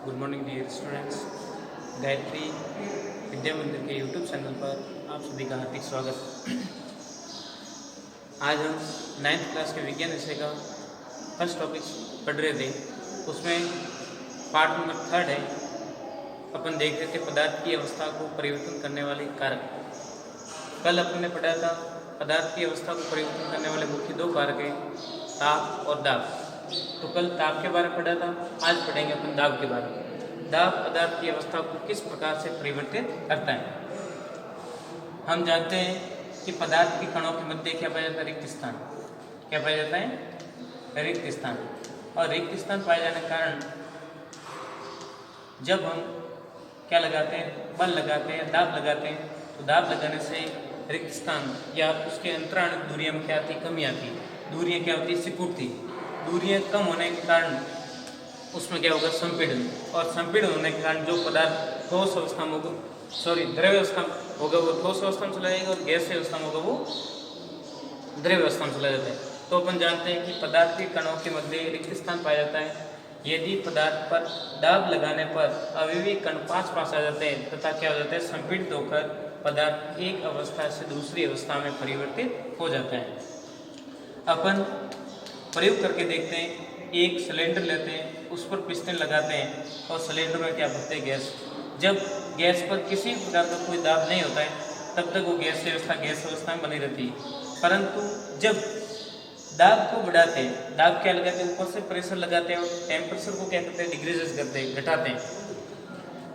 Good morning dear students. Gayatri Vidya Mandir के YouTube channel पर आप सभी का हार्दिक स्वागत। आज हम 9th क्लास के विज्ञान विषय का फर्स्ट टॉपिक पढ़ रहे थे। उसमें पार्ट नंबर 3 है। अपन देख रहे थे पदार्थ की अवस्था को परिवर्तन करने वाले कारक। कल अपन ने पढ़ा था पदार्थ की अवस्था को परिवर्तन करने वाले मुख्य दो कारक हैं, ताप और दाब। तो कल ताप के बारे में पढ़ा था, आज पढ़ेंगे अपन दाब के बारे में। दाब पदार्थ की अवस्था को किस प्रकार से परिवर्तित करता है। हम जानते हैं कि पदार्थ के कणों के मध्य क्या पाया जाता है? रिक्त स्थान। क्या पाया जाता है? रिक्त स्थान। और रिक्त स्थान पाए जाने के कारण जब हम क्या लगाते हैं, बल लगाते हैं, दाब लगाते हैं, तो दाब लगाने से रिक्त स्थान या उसके अंतराल दूरियां में क्या आती? कमी आती। दूरियां क्या होती? सिकुड़ती। दूरियां कम होने के कारण उसमें क्या होगा? संपीड़न। और संपीड़न होने के कारण जो पदार्थ ठोस अवस्था में होगा, द्रव्य अवस्था में होगा वो ठोस अवस्था में चला जाएगा, और गैसीय अवस्था में होगा वो द्रव्य अवस्था में चला जाता है। तो अपन जानते हैं कि पदार्थ के कणों के मध्य रिक्त स्थान पाया जाता है। यदि पदार्थ पर दाब लगाने पर अवयवी कण पास आ जाते हैं तथा क्या हो जाता है? संपीड़ित होकर पदार्थ एक अवस्था से दूसरी अवस्था में परिवर्तित हो जाता है। अपन प्रयोग करके देखते हैं। एक सिलेंडर लेते हैं, उस पर पिस्टन लगाते हैं और सिलेंडर में क्या भरते हैं? गैस। जब गैस पर किसी प्रकार का कोई दाब नहीं होता है तब तक वो गैस अवस्था में बनी रहती है। परंतु जब दाब को बढ़ाते हैं, दाब क्या लगाते हैं? ऊपर से प्रेशर लगाते हैं और टेम्परेचर को क्या करते हैं? डिक्रीज करते हैं, घटाते हैं।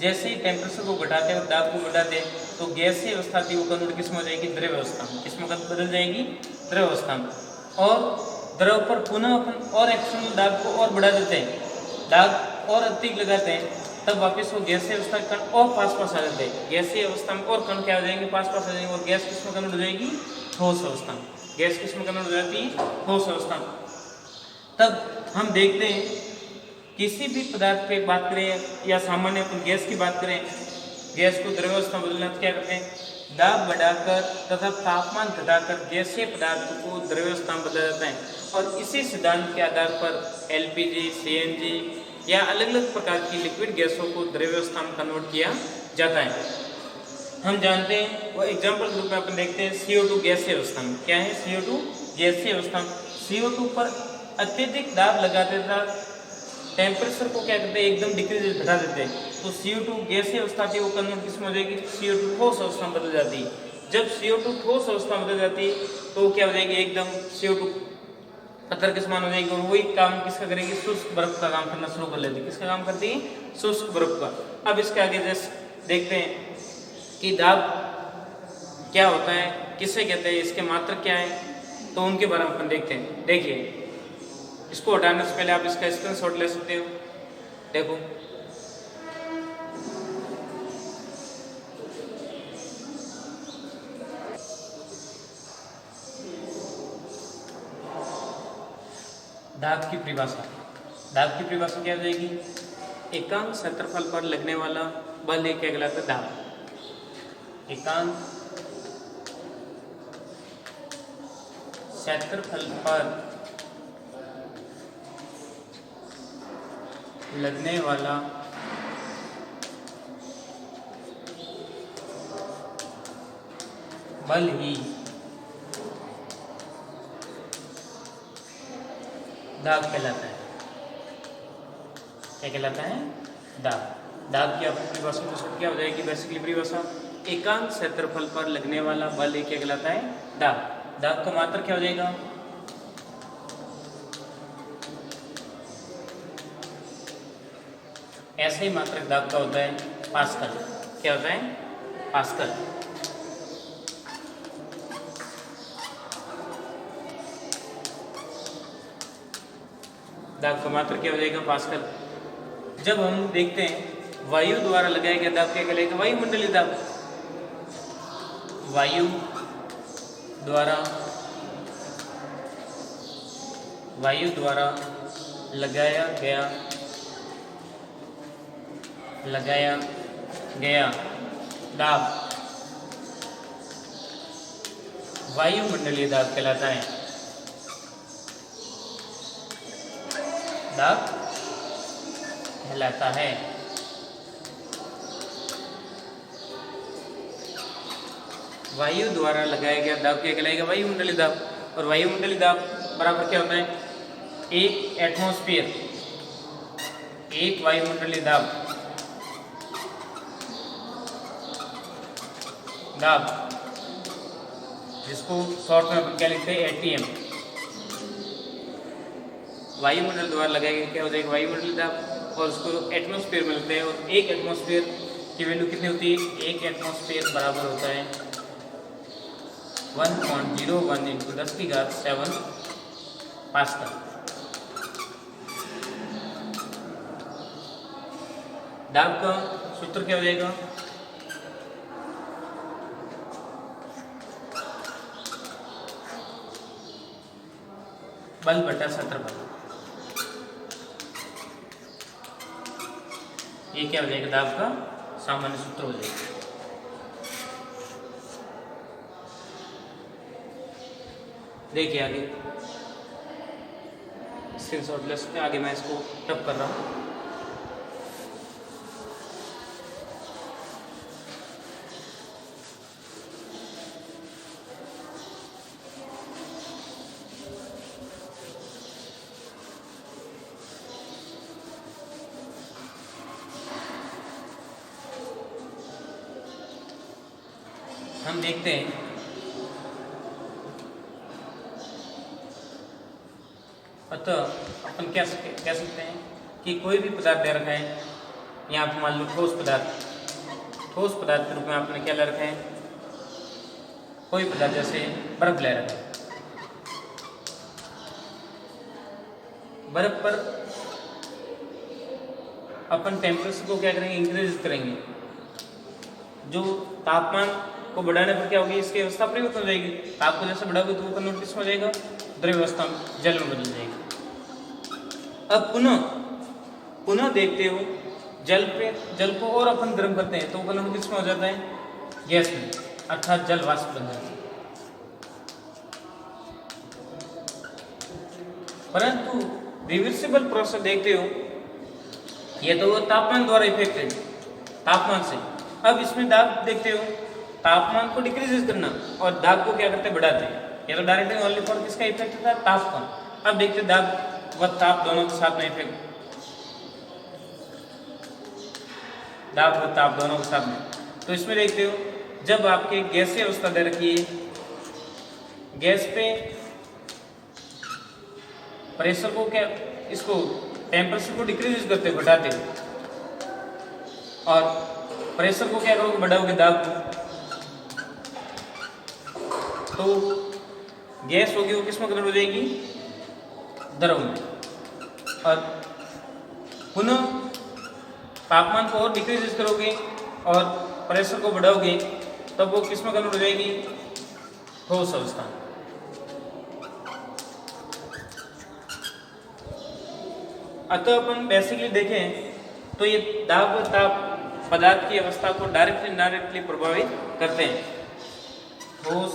जैसे ही टेम्परेचर को घटाते हैं और दाब को बढ़ाते हैं तो गैसीय अवस्था थी वो कन्वर्ट किस में हो जाएगी? द्रव्य अवस्था में। किस में बदल जाएगी? द्रव्य अवस्था में। और द्रव पर पुनः अपन और एक्सटर्नल दाब को और बढ़ा देते हैं, दाब और अत्यधिक लगाते हैं, तब वापस वो गैसीय अवस्था के कण और पास आ जाते हैं। गैसीय अवस्था में और कण क्या हो जाएंगे? पास आ जाएंगे, और गैस किस में कन्वर्ट हो जाएगी? ठोस अवस्था में। गैस किस में कन्वर्ट हो जाती है? ठोस अवस्था में। तब हम देखते हैं किसी भी पदार्थ पे बात करें या सामान्य अपन गैस की बात करें, गैस को द्रव्य अवस्था में बदलना तो क्या करते हैं? दाब बढ़ाकर तथा तापमान घटाकर गैसीय पदार्थ को द्रव्य अवस्था में बदला जाता है। और इसी सिद्धांत के आधार पर एलपीजी, सीएनजी या अलग अलग प्रकार की लिक्विड गैसों को द्रव्य अवस्था में कन्वर्ट किया जाता है। हम जानते हैं वो एग्जाम्पल के रूप में अपन देखते हैं CO2 गैसीय अवस्था में। क्या है? CO2 गैसीय अवस्था में। CO2 पर अत्यधिक दाब लगाते तथा टेम्परेचर को क्या करते हैं? एकदम डिक्रीज घटा देते हैं। तो CO2 गैसीय अवस्था थी वो कन्वर्ट किस में हो जाएगी? CO2 ठोस अवस्था में बदल जाती है। जब CO2 ठोस अवस्था में बदल जाती है तो क्या हो जाएगी? एकदम CO2 पत्थर के समान हो जाएगी। और वही काम किसका करेगी? शुष्क बर्फ का काम करना शुरू कर लेती है। किसका काम करती है? शुष्क बर्फ का। अब इसके आगे जैसे देखते हैं कि दाब क्या होता है, किसे कहते हैं, इसके मात्रक क्या है, तो उनके बारे में अपन देखते हैं। देखिए, इसको हटाने से पहले आप इसका स्क्रीनशॉट ले सकते हो। देखो, दाब की परिभाषा। दाब की परिभाषा क्या हो जाएगी? एकांक क्षेत्रफल पर लगने वाला बल एक क्या कहलाता है? दाब। एकांक क्षेत्रफल पर लगने वाला बल ही दाब कहलाता है। क्या कहलाता है? दाब। दाब की आपकी परिभाषा क्या हो जाएगी? बेसिकली परिभाषा एकांक क्षेत्रफल पर लगने वाला बल क्या कहलाता है? दाब। दाब का मात्रक क्या हो जाएगा? ऐसे ही मात्रक दाब का होता है पास्कल। क्या होता है? पास्कल। दाब का मात्रक क्या हो जाएगा? पास्कल। जब हम देखते हैं वायु द्वारा लगाया गया दाब क्या कहलाएगा? वायुमंडलीय दाब। वायु द्वारा लगाया गया दाब वायुमंडलीय दाब कहलाता है। दाब कहलाता है। वायु द्वारा लगाया गया दाब क्या कहलाएगा? वायुमंडलीय दाब। और वायुमंडलीय दाब बराबर क्या होता है? एक एटमॉस्फेयर, एक वायुमंडलीय दाब, जिसको शॉर्ट में अपन क्या लिखते हैं? एटीएम। वायुमंडल द्वारा लगाया गया क्या हो जाएगा? वायुमंडलीय दाब। और उसको एटमॉस्फेयर में लगता है। और एक एटमॉस्फेयर की वैल्यू कितनी होती है? एक एटमॉस्फेयर बराबर होता है 1.01 इंटू 10⁷ पास्कल। दाब का सूत्र क्या हो जाएगा? बल बटा क्षेत्रफल। ये क्या हो जाएगा? दाब का सामान्य सूत्र हो जाएगा। देखिए आगे स्क्रीनशॉट ले सकते हैं। आगे मैं इसको टप कर रहा हूँ। हम देखते हैं अतः अपन क्या कह सकते हैं कि कोई भी पदार्थ दे रखा है। यहाँ पर मान लो ठोस पदार्थ के रूप में आपने क्या ले रखा है? कोई पदार्थ जैसे बर्फ ले रखा है। बर्फ पर अपन टेम्परेचर को क्या करेंगे? इंक्रीज करेंगे। जो तापमान को बढ़ाने पर क्या होगी? इसकी अवस्था परिवर्तन हो जाएगी। ताप को जैसे बढ़ाओगे तो वो कन्वर्ट किसमें हो जाएगा? द्रव्य अवस्था में, जल में बदल जाएगी। अब पुनः देखते हो जल को और अपन गर्म करते हैं तो वो कन्वर्ट किसमें हो जाता है? गैस में, अर्थात जल वाष्प बन जाता है। परंतु रिवर्सिबल प्रोसेस देखते हो, ये तो तापमान द्वारा इफेक्टेड, तापमान से। अब इसमें दाब देखते हो, तापमान को डिक्रीज करना और दाब को क्या करते हैं? बढ़ाते हैं। ये तो डायरेक्टली ओनली फॉर किसका इफेक्ट था? ताप का। अब देखते दाब व ताप दोनों के साथ में इफेक्ट, दाब व ताप दोनों के साथ में। तो इसमें देखते हो जब आपके गैसीय अवस्था दे रखी है, गैस पे प्रेशर को क्या, इसको टेम्परेचर को डिक्रीज करते हो, घटाते हो, और प्रेशर को क्या करोगे? बढ़ाओगे, दाब को। तो गैस होगी वो किसमें कन्वर्ट हो जाएगी? द्रव में। और पुनः तापमान को और डिक्रीज करोगे और प्रेशर को बढ़ाओगे तब वो किसमें कन्वर्ट हो जाएगी? ठोस अवस्था। अतः अपन बेसिकली देखें तो ये दाब व ताप पदार्थ की अवस्था को डायरेक्टली इनडायरेक्टली प्रभावित करते हैं। ठोस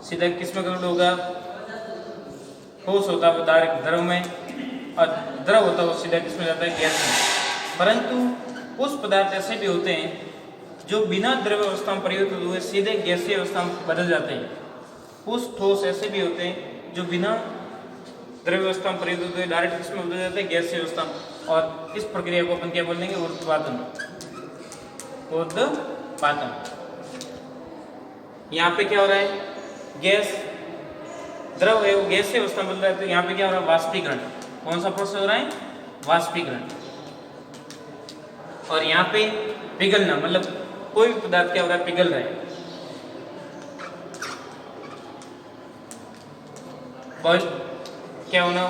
सीधा किसमें कन्वर्ट होगा? ठोस होता है वो डायरेक्ट द्रव में, और द्रव होता है वो सीधा किसमें जाता है? गैस में। परंतु कुछ पदार्थ ऐसे भी होते हैं जो बिना द्रव अवस्था में परिवर्तित हुए सीधे गैसीय अवस्था में बदल जाते हैं। कुछ ठोस ऐसे भी होते हैं जो बिना द्रव्य अवस्था में परिवर्तित हुए डायरेक्ट किसमें बदल जाते हैं? गैसीय अवस्था में। और इस प्रक्रिया को अपन क्या बोल देंगे? ऊर्ध्वपातन। यहाँ पे क्या हो रहा है? गैस द्रव है वो गैसीय अवस्था में बदल रहा है, तो यहाँ पे क्या हो रहा है? वाष्पीकरण। कौन सा प्रोसेस हो रहा है? वाष्पीकरण। और यहाँ पे पिघलना, मतलब कोई भी पदार्थ क्या हो रहा है? पिघल रहा है। बॉइल क्या होना?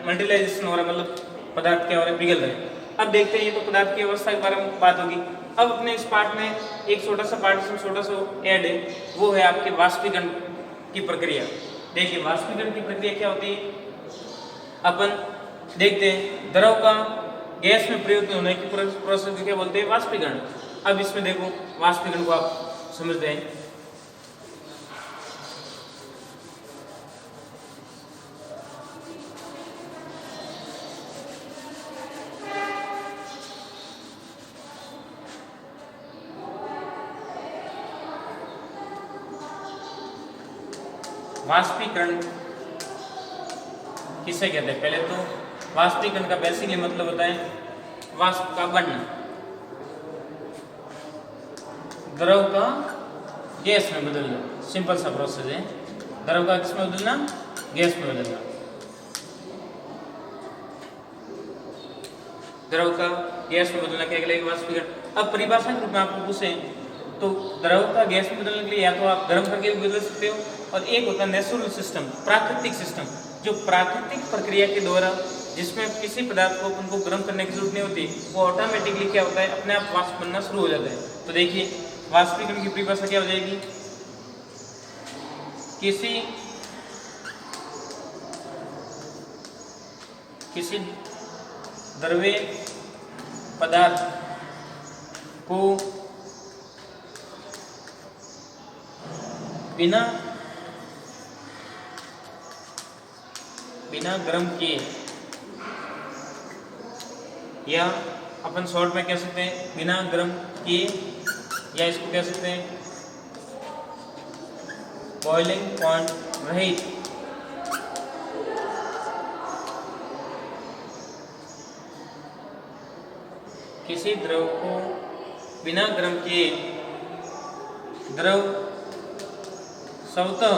मल्टीलाइजेशन हो रहा है, मतलब पदार्थ क्या हो रहा है? पिघल रहा है। अब देखते हैं, ये तो पदार्थ की अवस्था के बारे में बात होगी। अब अपने इस पार्ट में एक छोटा सा पार्ट इसमें छोटा सा ऐड है, वो है आपके वाष्पीकरण की प्रक्रिया। देखिए वाष्पीकरण की प्रक्रिया क्या होती है? अपन देखते हैं द्रव का गैस में परिवर्तन होने की प्रोसेस को क्या बोलते हैं? वाष्पीकरण। अब इसमें देखो वाष्पीकरण को आप समझते हैं। वाष्पीकरण किसे कहते हैं? पहले तो वाष्पीकरण का बेसिकली मतलब होता है वाष्प का बनना, द्रव का गैस में बदलना। सिंपल सा प्रोसेस है, द्रव का किस में बदलना? गैस में बदलना। द्रव का गैस में बदलना क्या कहलाएगा? वाष्पीकरण। अब परिभाषा के रूप में आपको पूछे तो द्रव का गैस में बदलने के लिए या तो आप गर्म करके भी बदल सकते हो, और एक होता है नेचुरल सिस्टम, प्राकृतिक सिस्टम, जो प्राकृतिक प्रक्रिया के द्वारा जिसमें किसी पदार्थ को उनको गर्म करने की जरूरत नहीं होती, वो ऑटोमेटिकली क्या होता है, अपने आप वाष्प बनना शुरू हो जाता है। तो देखिए वाष्पीकरण की परिभाषा क्या हो जाएगी? किसी द्रव्य पदार्थ को बिना गर्म किए, या अपन शॉर्ट में कह सकते हैं बिना गर्म किए, या इसको कह सकते हैं बॉइलिंग पॉइंट रहित किसी द्रव को बिना गर्म किए द्रव स्वतः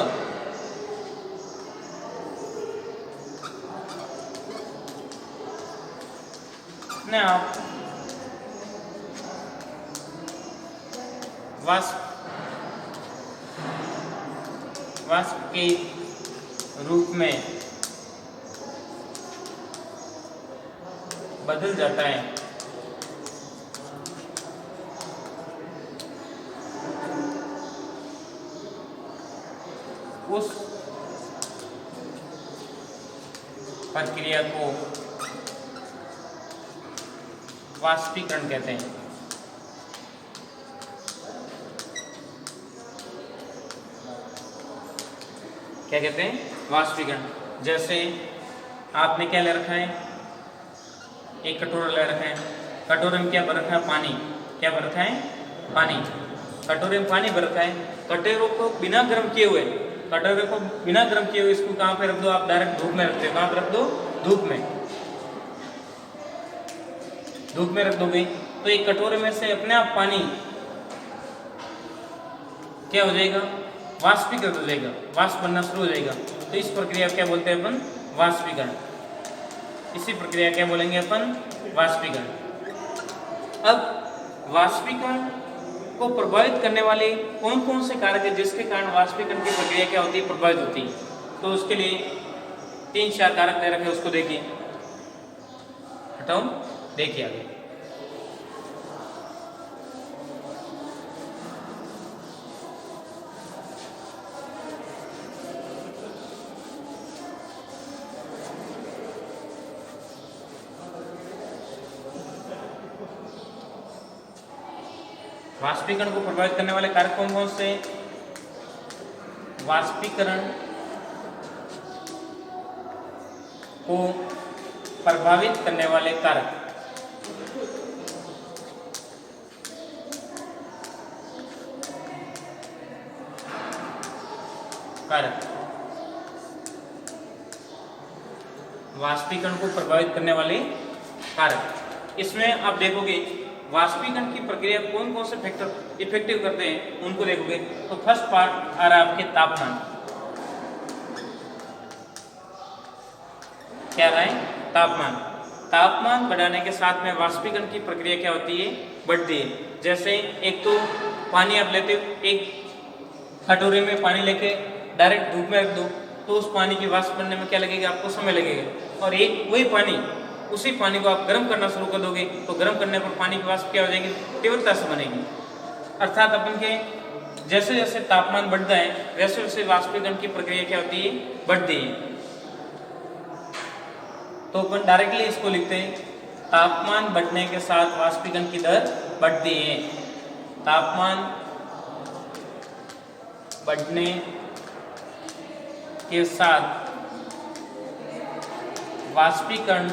अपने आप वाष्प के रूप में बदल जाता है। उस प्रक्रिया को वाष्पीकरण कहते हैं। क्या कहते हैं? वाष्पीकरण। जैसे आपने क्या ले रखा है? एक कटोरा ले रखा है, कटोरे में क्या भर रखा है? पानी। क्या भर रखा है? पानी। कटोरे में पानी भर रखा है, कटोरे को बिना गर्म किए हुए इसको कहाँ पे रख दो? आप डायरेक्ट धूप में रखते हो। कहाँ पे रख दो? धूप में रख दोगे तो एक कटोरे में से अपने आप पानी क्या हो जाएगा? वाष्पीकृत हो जाएगा, वाष्प बनना शुरू हो जाएगा। तो इस प्रक्रिया क्या बोलते हैं अपन? वाष्पीकरण। इसी प्रक्रिया क्या बोलेंगे अपन? वाष्पीकरण। अब वाष्पीकरण को प्रभावित करने वाले कौन कौन से कारक है जिसके कारण वाष्पीकरण की प्रक्रिया क्या होती है? प्रभावित होती है। तो उसके लिए 3-4 कारक दे रखे, उसको देखिए। हटाओ, देखिए आगे। वाष्पीकरण को प्रभावित करने वाले कारक कौन कौन से? वाष्पीकरण को प्रभावित करने वाले कारक वाष्पीकरण को प्रभावित करने वाले कारक। इसमें आप देखोगे वाष्पीकरण की प्रक्रिया कौन कौन से फैक्टर इफेक्टिव करते हैं, उनको देखोगे तो फर्स्ट पार्ट आ रहा है आपके तापमान। क्या रहा है? तापमान बढ़ाने के साथ में वाष्पीकरण की प्रक्रिया क्या होती है? बढ़ती है। जैसे एक तो पानी आप लेते हो, एक कटोरे में पानी लेके डायरेक्ट धूप में रख दो तो उस पानी की वाष्प बनने में क्या लगेगा? आपको समय लगेगा। और एक वही पानी, उसी पानी को आप गर्म करना शुरू कर दोगे तो गर्म करने पर पानी की वाष्प क्या हो जाएगी? तीव्रता से बनेगी। अर्थात अपन के जैसे जैसे तापमान बढ़ता है वैसे वैसे वाष्पीकरण की प्रक्रिया क्या होती है? बढ़ती है। तो अपन डायरेक्टली इसको लिखते हैं, तापमान बढ़ने के साथ वाष्पीकरण की दर बढ़ती है। तापमान बढ़ने के साथ वाष्पीकरण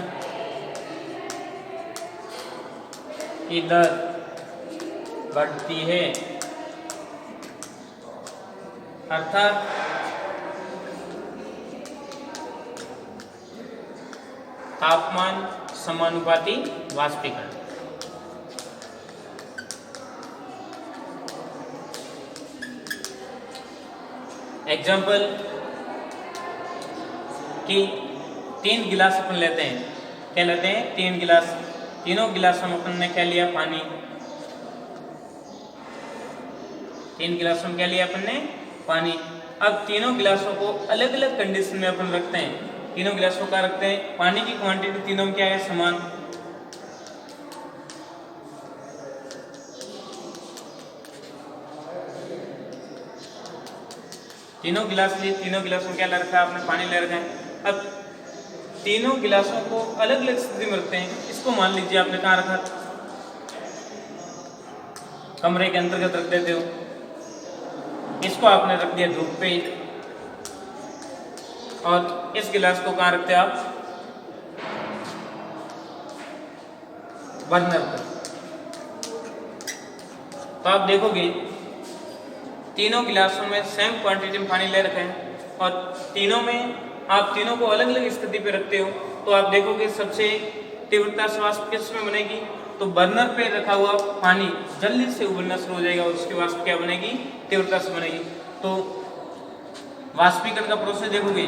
की दर बढ़ती है। अर्थात तापमान समानुपाती वाष्पीकरण। एग्जाम्पल कि 3 गिलास अपन लेते हैं, क्या लेते हैं 3 गिलास, तीनों गिलासों में अपन ने क्या लिया पानी, 3 गिलासों में क्या लिया अपन ने पानी। अब तीनों गिलासों को अलग अलग कंडीशन में अपन रखते हैं, तीनों गिलासों का रखते हैं, पानी की क्वांटिटी तीनों में क्या है समान, तीनों गिलास लिए, तीनों गिलासों में क्या ले रखा है आपने पानी ले रखा है। अब तीनों गिलासों को अलग अलग स्थिति में रखते हैं, इसको मान लीजिए आपने कहाँ रखा, कमरे के अंतर्गत रख देते हो, इसको आपने रख दिया धूप पे, और इस गिलास को कहाँ रखते हैं आप बर्नर पर। तो आप देखोगे तीनों गिलासों में सेम क्वांटिटी में पानी ले रखे हैं, और तीनों में आप तीनों को अलग अलग स्थिति पे रखते हो, तो आप देखोगे सबसे तीव्रता से वाष्प किस में बनेगी, तो बर्नर पे रखा हुआ पानी जल्दी से उबलना शुरू हो जाएगा और उसके वाष्प क्या बनेगी तीव्रता से बनेगी। तो वाष्पीकरण का प्रोसेस देखोगे,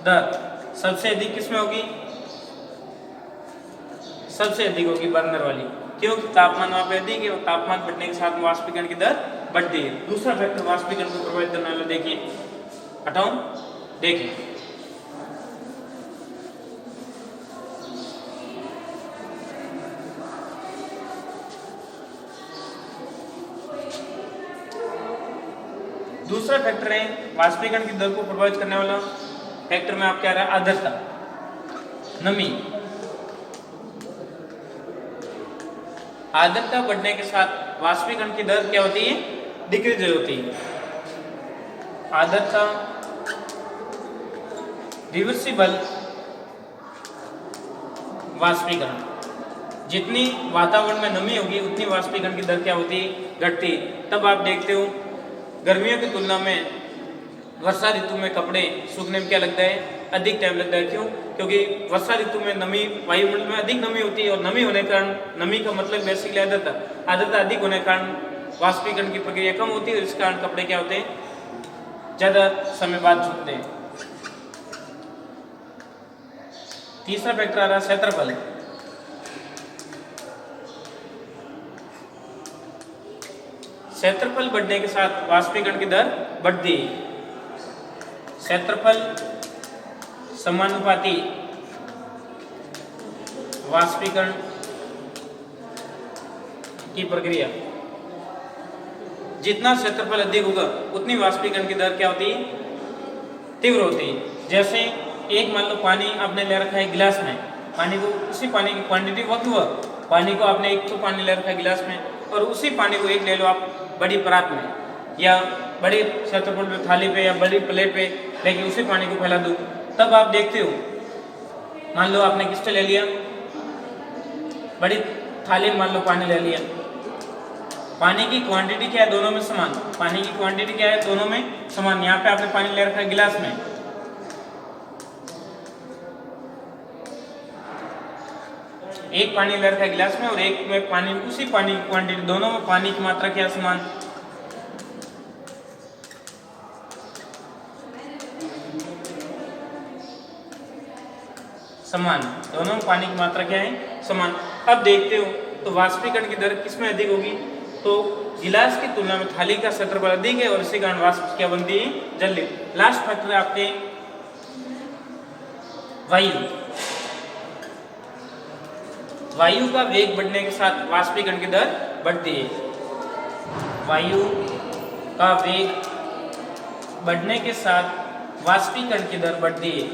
दर सबसे अधिक किसमें होगी, सबसे अधिक होगी बर्नर वाली, क्योंकि तापमान वहां पे अधिक है और तापमान बढ़ने के साथ वाष्पीकरण की दर बढ़ती है। दूसरा फैक्टर वाष्पीकरण को प्रभावित करने वाला देखिए, हटाओ देखिए, दूसरा फैक्टर है वाष्पीकरण की दर को प्रभावित करने वाला फैक्टर में आप क्या रहा, आर्द्रता, नमी। आर्द्रता बढ़ने के साथ वाष्पीकरण की दर क्या होती है, डिक्रीज होती है। आर्द्रता रिवर्सिबल वाष्पीकरण, जितनी वातावरण में नमी होगी उतनी वाष्पीकरण की दर क्या होती है, घटती है। तब आप देखते हो गर्मियों की तुलना में वर्षा ऋतु में कपड़े सूखने में क्या लगता है, अधिक टाइम लगता है। क्यों, क्योंकि वर्षा ऋतु में नमी, वायुमंडल में अधिक नमी होती है, और नमी होने के कारण, नमी का मतलब बेसिकली आर्द्रता, आर्द्रता अधिक होने के कारण वाष्पीकरण की प्रक्रिया कम होती है, और इस कारण कपड़े क्या होते हैं, ज्यादा समय बाद सूखते हैं। तीसरा फैक्टर आ रहा है क्षेत्रफल। क्षेत्रफल बढ़ने के साथ वाष्पीकरण की दर बढ़ती है। क्षेत्रफल समानुपाती वाष्पीकरण की प्रक्रिया, जितना क्षेत्रफल अधिक होगा उतनी वाष्पीकरण की दर क्या होती है, तीव्र होती है। जैसे एक मान लो पानी आपने ले रखा है गिलास में, पानी को, उसी पानी की क्वांटिटी वक्त हुआ, पानी को आपने एक तो पानी ले रखा है गिलास में, और उसी पानी को एक ले लो आप बड़ी परात में या बड़ी क्षेत्रफल पे थाली पे या बड़ी प्लेट पे लेके उसी पानी को फैला दो, तब आप देखते हो, मान लो आपने किससे ले लिया, बड़ी थाली में मान लो पानी ले लिया, पानी की क्वांटिटी क्या है, दोनों में समान, पानी की क्वांटिटी क्या है, दोनों में समान। यहाँ पे आपने पानी ले रखा है गिलास में, एक पानी ले रखा है गिलास में और एक में पानी, उसी पानी की क्वांटिटी, दोनों में पानी की मात्रा क्या समान, समान, दोनों में पानी की मात्रा क्या है, समान। अब देखते हो तो वाष्पीकरण की दर किसमें अधिक होगी, तो गिलास की तुलना में थाली का क्षेत्रफल अधिक है और इसी कारण वाष्प क्या बनती है, जल्दी। लास्ट फैक्टर है आपके वायु। वायु का वेग बढ़ने के साथ वाष्पीकरण की दर बढ़ती है। वायु का वेग बढ़ने के साथ वाष्पीकरण की दर बढ़ती है।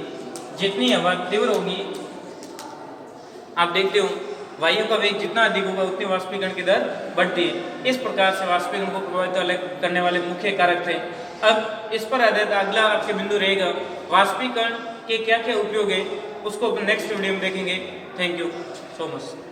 जितनी हवा तीव्र होगी, आप देखते हो वायु का वेग जितना अधिक होगा उतनी वाष्पीकरण की दर बढ़ती है। इस प्रकार से वाष्पीकरण को प्रभावित करने वाले मुख्य कारक थे। अब इस पर आधारित अगला आपके बिंदु रहेगा वाष्पीकरण के क्या क्या उपयोग है, उसको नेक्स्ट वीडियो में देखेंगे। Thank you so much.